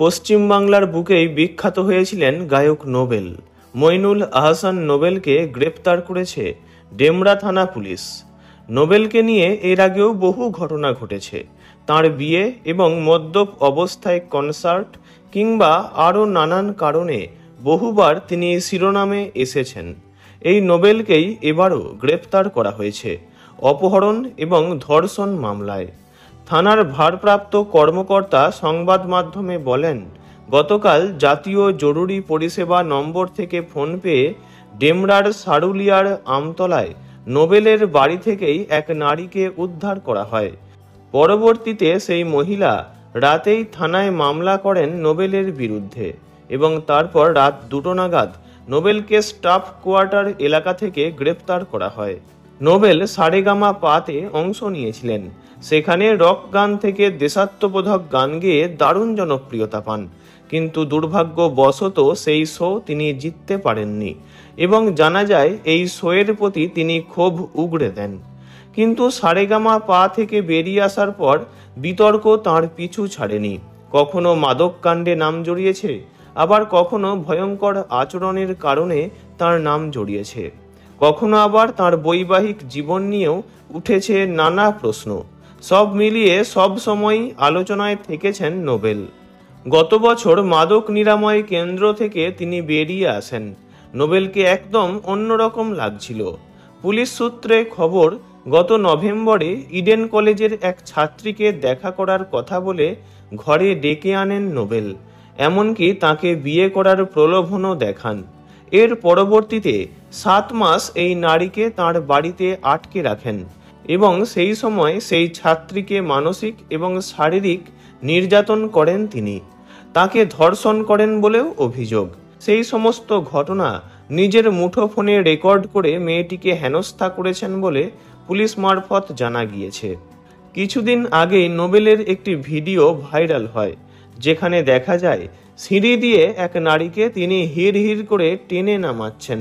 পশ্চিমবাংলার বুকেই বিখ্যাত হয়েছিলেন গায়ক নোবেল। মইনুল আহসান নোবেলকে গ্রেপ্তার করেছে ডেমরা থানা পুলিশ। নোবেলকে নিয়ে এর আগেও বহু ঘটনা ঘটেছে। তাঁর বিয়ে এবং মদ্যপ অবস্থায় কনসার্ট কিংবা আরও নানান কারণে বহুবার তিনি শিরোনামে এসেছেন। এই নোবেলকেই এবারও গ্রেপ্তার করা হয়েছে অপহরণ এবং ধর্ষণ মামলায়। থানার ভারপ্রাপ্ত কর্মকর্তা সংবাদ মাধ্যমে বলেন, গতকাল জাতীয় জরুরি পরিষেবা নম্বর থেকে ফোন পেয়ে ডেমরার সারুলিয়ার আমতলায় নোবেলের বাড়ি থেকেই এক নারীকে উদ্ধার করা হয়। পরবর্তীতে সেই মহিলা রাতেই থানায় মামলা করেন নোবেলের বিরুদ্ধে এবং তারপর রাত 2টো নাগাদ নোবেলকে স্টাফ কোয়ার্টার এলাকা থেকে গ্রেপ্তার করা হয়। নোবেল সারেগামা পাতে অংশ নিয়েছিলেন। সেখানে রক গান থেকে দেশাত্মবোধক গান গেয়ে দারুণ জনপ্রিয়তা পান, কিন্তু দুর্ভাগ্যবশত সেই শো তিনি জিততে পারেননি এবং জানা যায় এই শোয়ের প্রতি তিনি ক্ষোভ উগড়ে দেন। কিন্তু সারেগামা পা থেকে বেরিয়ে আসার পর বিতর্ক তাঁর পিছু ছাড়েনি। কখনো মাদক কাণ্ডে নাম জড়িয়েছে, আবার কখনো ভয়ঙ্কর আচরণের কারণে তার নাম জড়িয়েছে, কখনো আবার তার বৈবাহিক জীবন নিয়েও উঠেছে নানা প্রশ্ন। সব মিলিয়ে সব সময়ই আলোচনায় থেকেছেন নোবেল। গত বছর মাদক নিরাময় কেন্দ্র থেকে তিনি বেরিয়ে আসেন। নোবেলকে একদম অন্যরকম লাগছিল। পুলিশ সূত্রে খবর, গত নভেম্বরে ইডেন কলেজের এক ছাত্রীকে দেখা করার কথা বলে ঘরে ডেকে আনেন নোবেল, এমনকি তাকে বিয়ে করার প্রলোভনও দেখান। এর পরবর্তীতে 7 মাস এই নারীকে তাঁর বাড়িতে আটকে রাখেন এবং সেই সময় সেই ছাত্রীকে মানসিক এবং শারীরিক নির্যাতন করেন তিনি। তাকে ধর্ষণ করেন বলেও অভিযোগ। সেই সমস্ত ঘটনা নিজের মুঠোফোনে রেকর্ড করে মেয়েটিকে হেনস্থা করেছেন বলে পুলিশ মারফত জানা গিয়েছে। কিছুদিন আগেই নোবেলের একটি ভিডিও ভাইরাল হয়, যেখানে দেখা যায় সিঁড়ি দিয়ে এক নারীকে তিনি হিড় হিড় করে টেনে নামাচ্ছেন।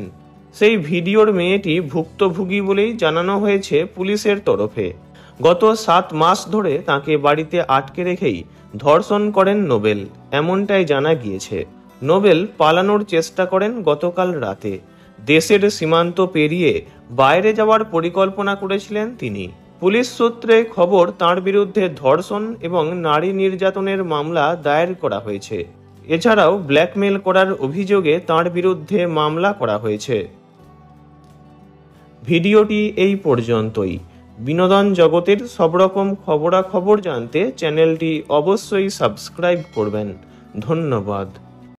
সেই ভিডিওর মেয়েটি ভুক্তভোগী বলেই জানানো হয়েছে পুলিশের তরফে। গত 7 মাস ধরে তাকে বাড়িতে আটকে রেখেই ধর্ষণ করেন নোবেল, এমনটাই জানা গিয়েছে। নোবেল পালানোর চেষ্টা করেন গতকাল রাতে। দেশের সীমান্ত পেরিয়ে বাইরে যাওয়ার পরিকল্পনা করেছিলেন তিনি। পুলিশ সূত্রে খবর, তাঁর বিরুদ্ধে ধর্ষণ এবং নারী নির্যাতনের মামলা দায়ের করা হয়েছে। এছাড়াও ব্ল্যাকমেল করার অভিযোগে তাঁর বিরুদ্ধে মামলা করা হয়েছে। ভিডিওটি এই পর্যন্তই। বিনোদন জগতের সব রকম খবরাখবর জানতে চ্যানেলটি অবশ্যই সাবস্ক্রাইব করবেন। ধন্যবাদ।